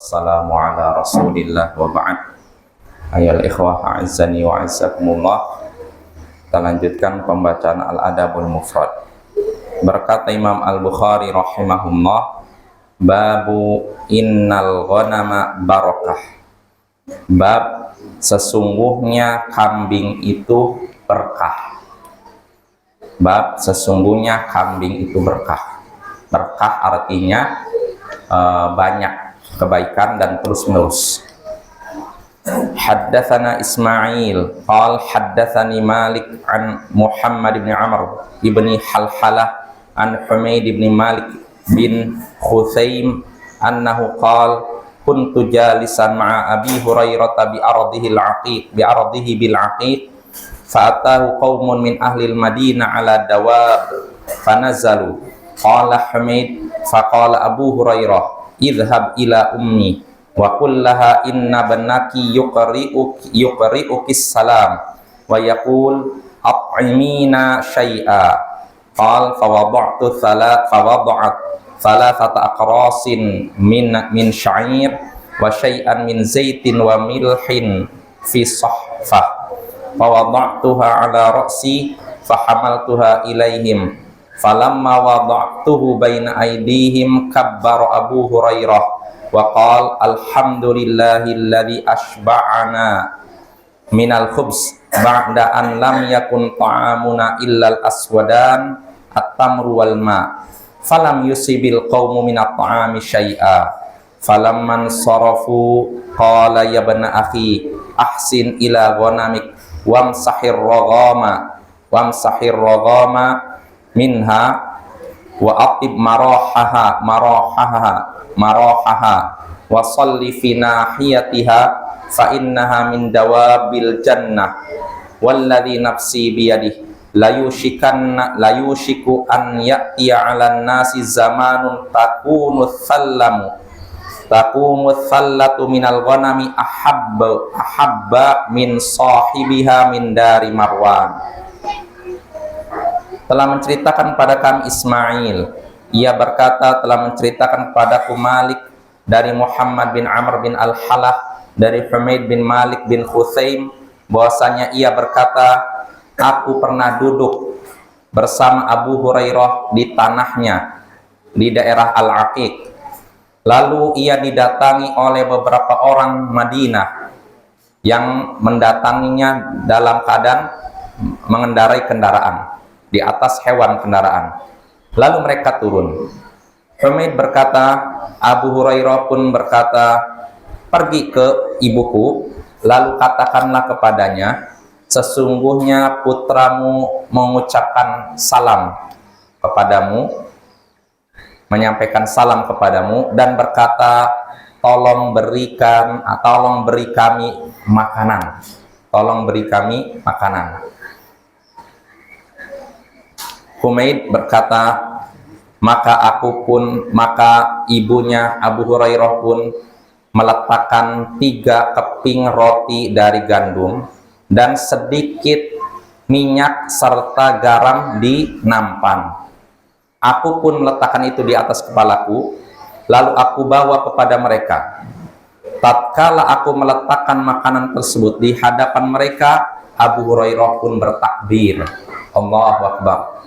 wassalamu ala rasulillah wa ba'd. Ayol ikhwah a'azzani wa a'azzakumullah. Kita lanjutkan pembacaan Al-Adabul Mufrad. Berkata Imam Al-Bukhari rahimahullah, babu innal ghanama barakah. Bab sesungguhnya kambing itu berkah. Bab sesungguhnya kambing itu berkah. Berkah artinya banyak kebaikan dan terus-menerus. Haddatsana Ismail qal haddatsani Malik an Muhammad bin Amr ibni Halhalah an Humaid bin Malik bin Khuzaim annahu qal kuntu jalisan ma'a Abi Hurairah bi ardihi bil aqiq fa'atahu qaumun min ahli al-Madinah ala dawab fanazalu qala Humaid faqala Abu Hurairah idhhab ila ummi wa kullaha inna banaki yuqri'uki salam wa yaqul at'imina syai'a qal fawada'tu thalathata aqrasin min sya'ir wa syai'an min zaitin wa milhin fi sahfah fawada'tuha ala ra'si fahamaltuha ilaihim falamma wada'tuhu baina aydihim kabbara Abu Hurairah wa qala alhamdulillahilladzi ashba'ana minal khubz ba'da an lam yakun ta'amuna illal aswadan at-tamru wal ma falam yusibil qaumu minat ta'ami syai'a falamman sarafu qala ya bana akhi ahsin ila ghanamik wamsahir raghama minha wa atib marahaha wa salli fi nahiyatiha fa innaha min dawabil jannah walladhi nafsi biyadihi la yushiku an ya'tiya 'alan nasi zamanun taqumu thallatu minal ghanami ahabba min sahibiha min dari Marwan. Telah menceritakan pada kami Ismail, ia berkata telah menceritakan kepadaku Malik dari Muhammad bin Amr bin Al-Halah dari Humaid bin Malik bin Khuzaim bahwasanya ia berkata, aku pernah duduk bersama Abu Hurairah di tanahnya di daerah Al-Aqiq. Lalu ia didatangi oleh beberapa orang Madinah yang mendatanginya dalam keadaan mengendarai kendaraan di atas hewan kendaraan. Lalu mereka turun. Humaid berkata, Abu Hurairah pun berkata, pergi ke ibuku, lalu katakanlah kepadanya, sesungguhnya putramu mengucapkan salam kepadamu, menyampaikan salam kepadamu, dan berkata, tolong beri kami makanan. Tolong beri kami makanan. Humaid berkata, maka ibunya Abu Hurairah pun meletakkan 3 keping roti dari gandum dan sedikit minyak serta garam di nampan. Aku pun meletakkan itu di atas kepalaku, lalu aku bawa kepada mereka. Tatkala aku meletakkan makanan tersebut di hadapan mereka, Abu Hurairah pun bertakbir, Allahu Akbar.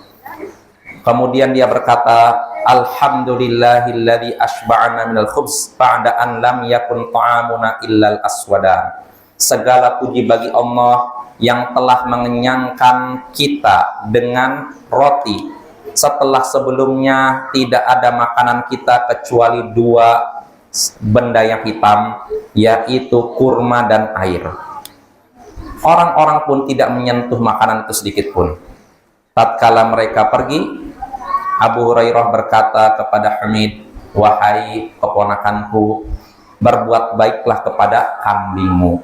Kemudian dia berkata, alhamdulillahilladzi ashba'ana minal khubz ba'da an lam yakun ta'amuna illal aswadan. Segala puji bagi Allah yang telah mengenyangkan kita dengan roti setelah sebelumnya tidak ada makanan kita kecuali 2 benda yang hitam, yaitu kurma dan air. Orang-orang pun tidak menyentuh makanan itu sedikit pun. Tatkala mereka pergi, Abu Hurairah berkata kepada Humaid, wahai keponakanku, berbuat baiklah kepada kambingmu,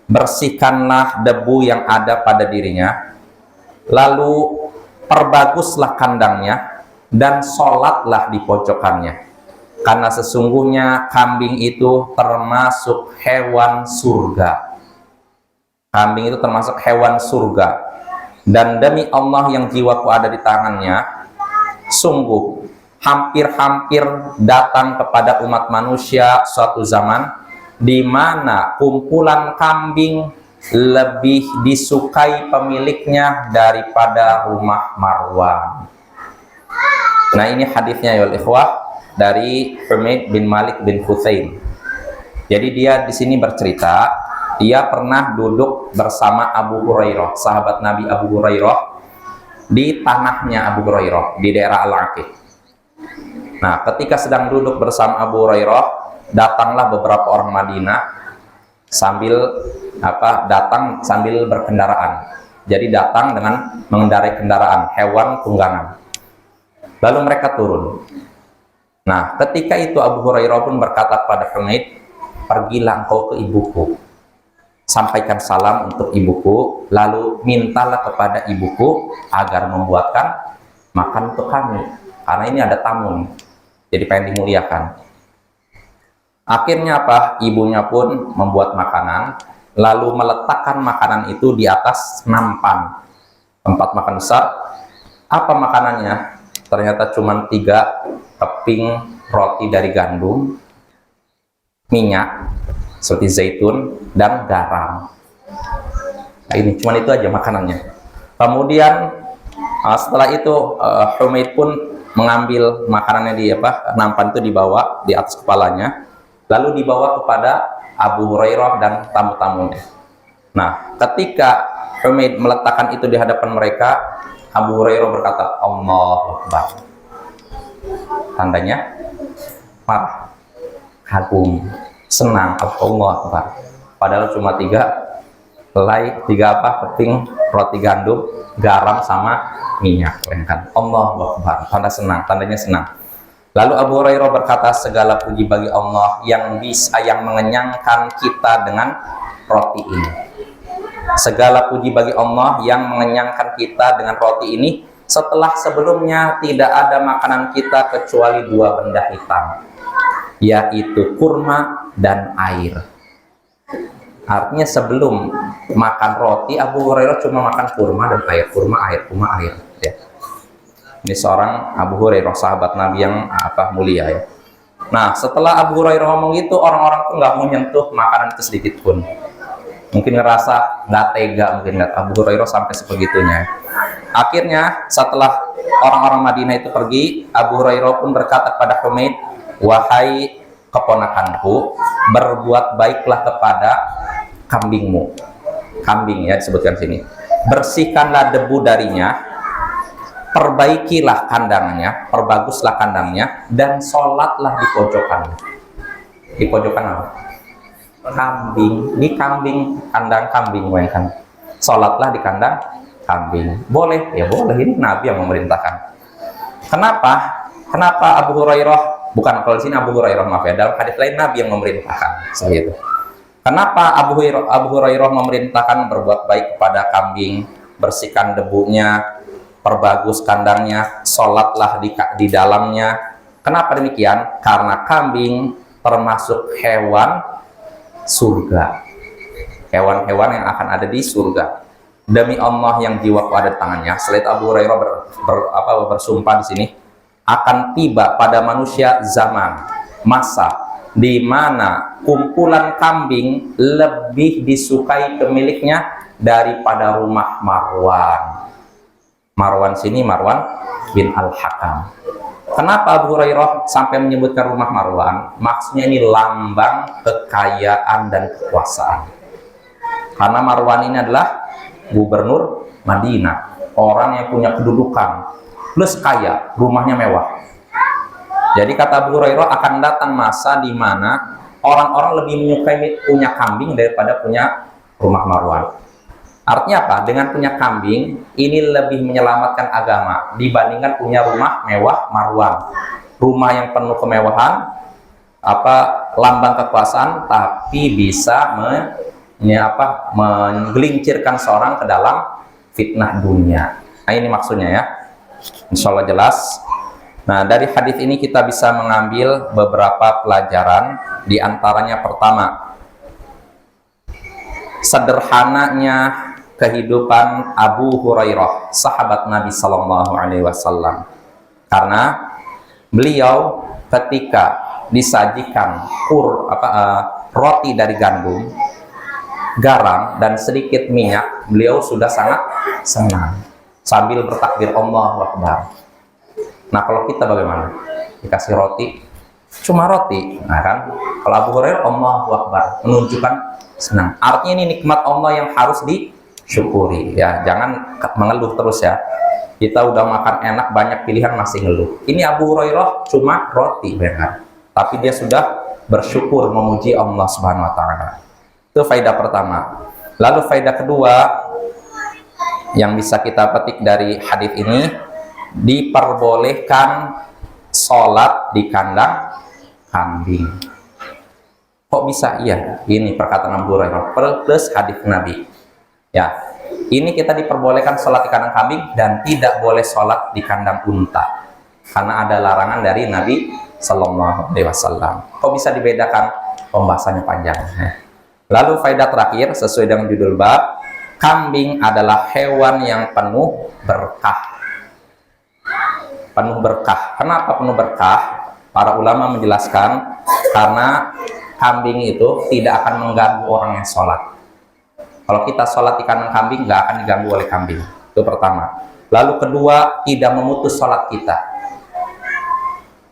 bersihkanlah debu yang ada pada dirinya, lalu perbaguslah kandangnya dan sholatlah di pojokannya, karena sesungguhnya kambing itu termasuk hewan surga. Kambing itu termasuk hewan surga, dan demi Allah yang jiwaku ada di tangannya, sungguh hampir-hampir datang kepada umat manusia suatu zaman di mana kumpulan kambing lebih disukai pemiliknya daripada rumah Marwan. Nah, ini hadisnya ya ikhwah dari Humaid bin Malik bin Hutsaim. Jadi dia di sini bercerita, dia pernah duduk bersama Abu Hurairah, sahabat Nabi Abu Hurairah, di tanahnya Abu Hurairah di daerah Al-Aqiq. Nah, ketika sedang duduk bersama Abu Hurairah, datanglah beberapa orang Madinah datang sambil berkendaraan. Jadi datang dengan mengendarai kendaraan hewan tunggangan. Lalu mereka turun. Nah, ketika itu Abu Hurairah pun berkata kepada Humaid, "Pergilah engkau ke ibuku, sampaikan salam untuk ibuku, lalu mintalah kepada ibuku agar membuatkan makan untuk kami, karena ini ada tamu nih, jadi pengen dimuliakan." Akhirnya apa? Ibunya pun membuat makanan, lalu meletakkan makanan itu di atas nampan, tempat makan besar. Apa makanannya? Ternyata cuma 3 keping roti dari gandum, minyak seperti zaitun, dan garam. Nah, ini cuma itu aja makanannya. Kemudian setelah itu Humaid pun mengambil makanannya di nampan itu, dibawa di atas kepalanya, lalu dibawa kepada Abu Hurairah dan tamu-tamunya. Nah, ketika Humaid meletakkan itu di hadapan mereka, Abu Hurairah berkata, "Allahu Akbar." Tandanya marah, kagum, senang, Allahu Akbar. Padahal cuma 3 keping roti gandum, garam sama minyak, kan? Allahu Akbar, tanda senang, tandanya senang. Lalu Abu Hurairah berkata, "Segala puji bagi Allah yang mengenyangkan kita dengan roti ini. Segala puji bagi Allah yang mengenyangkan kita dengan roti ini setelah sebelumnya tidak ada makanan kita kecuali 2 benda hitam, yaitu kurma dan air." Artinya sebelum makan roti, Abu Hurairah cuma makan kurma dan air, kurma air, ya. Ini seorang Abu Hurairah, sahabat Nabi yang mulia, ya. Nah, setelah Abu Hurairah ngomong itu, orang-orang tuh nggak mau nyentuh makanan itu sedikit pun. Mungkin ngerasa nggak tega, mungkin nggak, Abu Hurairah sampai sebegitunya. Akhirnya setelah orang-orang Madinah itu pergi, Abu Hurairah pun berkata kepada Humaid, "Wahai keponakanku, berbuat baiklah kepada kambingmu." Kambing ya disebutkan sini. "Bersihkanlah debu darinya, perbaikilah kandangnya, perbaguslah kandangnya, dan sholatlah di pojokannya." Di pojokan apa? Kambing. Di kandang kambing, kan? Sholatlah di kandang kambing. Boleh? Ya boleh, ini Nabi yang memerintahkan. Kenapa Abu Hurairah, bukan kalau di sini Abu Hurairah, maaf ya, dalam hadis lain Nabi yang memerintahkan seperti itu. Kenapa Abu Hurairah memerintahkan berbuat baik kepada kambing, bersihkan debunya, perbagus kandangnya, sholatlah di dalamnya? Kenapa demikian? Karena kambing termasuk hewan surga, hewan-hewan yang akan ada di surga. Demi Allah yang jiwaku ada di tangannya, selain Abu Hurairah bersumpah di sini, akan tiba pada manusia masa di mana kumpulan kambing lebih disukai pemiliknya daripada rumah Marwan. Marwan sini Marwan bin Al-Hakam. Kenapa Abu Hurairah sampai menyebutkan rumah Marwan? Maksudnya ini lambang kekayaan dan kekuasaan. Karena Marwan ini adalah gubernur Madinah, orang yang punya kedudukan, plus kaya, rumahnya mewah. Jadi kata Abu Hurairah, akan datang masa di mana orang-orang lebih menyukai punya kambing daripada punya rumah Marwan. Artinya apa? Dengan punya kambing, ini lebih menyelamatkan agama dibandingkan punya rumah mewah Marwan. Rumah yang penuh kemewahan, lambang kekuasaan, tapi bisa menggelincirkan seorang ke dalam fitnah dunia. Nah, ini maksudnya ya. Insya Allah jelas. Nah, dari hadis ini kita bisa mengambil beberapa pelajaran. Di antaranya pertama, sederhananya kehidupan Abu Hurairah, sahabat Nabi Sallallahu Alaihi Wasallam. Karena Beliau ketika disajikan roti dari gandum, garam dan sedikit minyak, beliau sudah sangat senang sambil bertakbir Allahu Akbar. Nah, kalau kita bagaimana? Dikasih roti, cuma roti, nah kan? Kalau Abu Hurairah Allahu Akbar, menunjukkan senang. Artinya ini nikmat Allah yang harus disyukuri ya, jangan mengeluh terus ya. Kita udah makan enak, banyak pilihan, masih ngeluh. Ini Abu Hurairah cuma roti, benar. Tapi dia sudah bersyukur memuji Allah Subhanahu wa taala. Itu faedah pertama. Lalu faedah kedua yang bisa kita petik dari hadis ini, diperbolehkan sholat di kandang kambing. Kok bisa? Iya, ini perkataan Abu Hurairah plus hadis Nabi. Ya, ini kita diperbolehkan sholat di kandang kambing dan tidak boleh sholat di kandang unta karena ada larangan dari Nabi Sallallahu Alaihi Wasallam. Kok bisa dibedakan? Pembahasannya panjang. Lalu faedah terakhir sesuai dengan judul bab, kambing adalah hewan yang penuh berkah. Penuh berkah. Kenapa penuh berkah? Para ulama menjelaskan karena kambing itu tidak akan mengganggu orang yang sholat. Kalau kita sholat di kandang kambing, nggak akan diganggu oleh kambing. Itu pertama. Lalu kedua, tidak memutus sholat kita.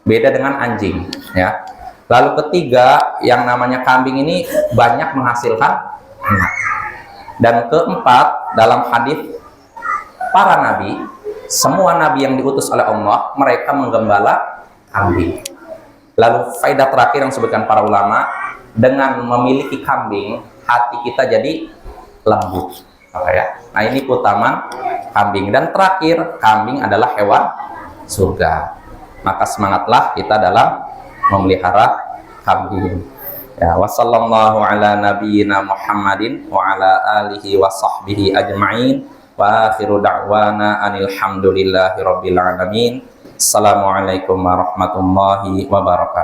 Beda dengan anjing, ya. Lalu ketiga, yang namanya kambing ini banyak menghasilkan anak. Dan keempat, dalam hadis para nabi, semua nabi yang diutus oleh Allah, mereka menggembala kambing. Lalu faedah terakhir yang disebutkan para ulama, dengan memiliki kambing, hati kita jadi lembut, ya. Nah, ini keutamaan kambing. Dan terakhir, kambing adalah hewan surga. Maka semangatlah kita dalam memelihara kambing. Ya, wassallallahu ala nabiyyina Muhammadin wa ala alihi wa sahbihi ajma'in. Wa akhiru da'wana anil hamdulillahi rabbil alamin. Assalamualaikum warahmatullahi wabarakatuh.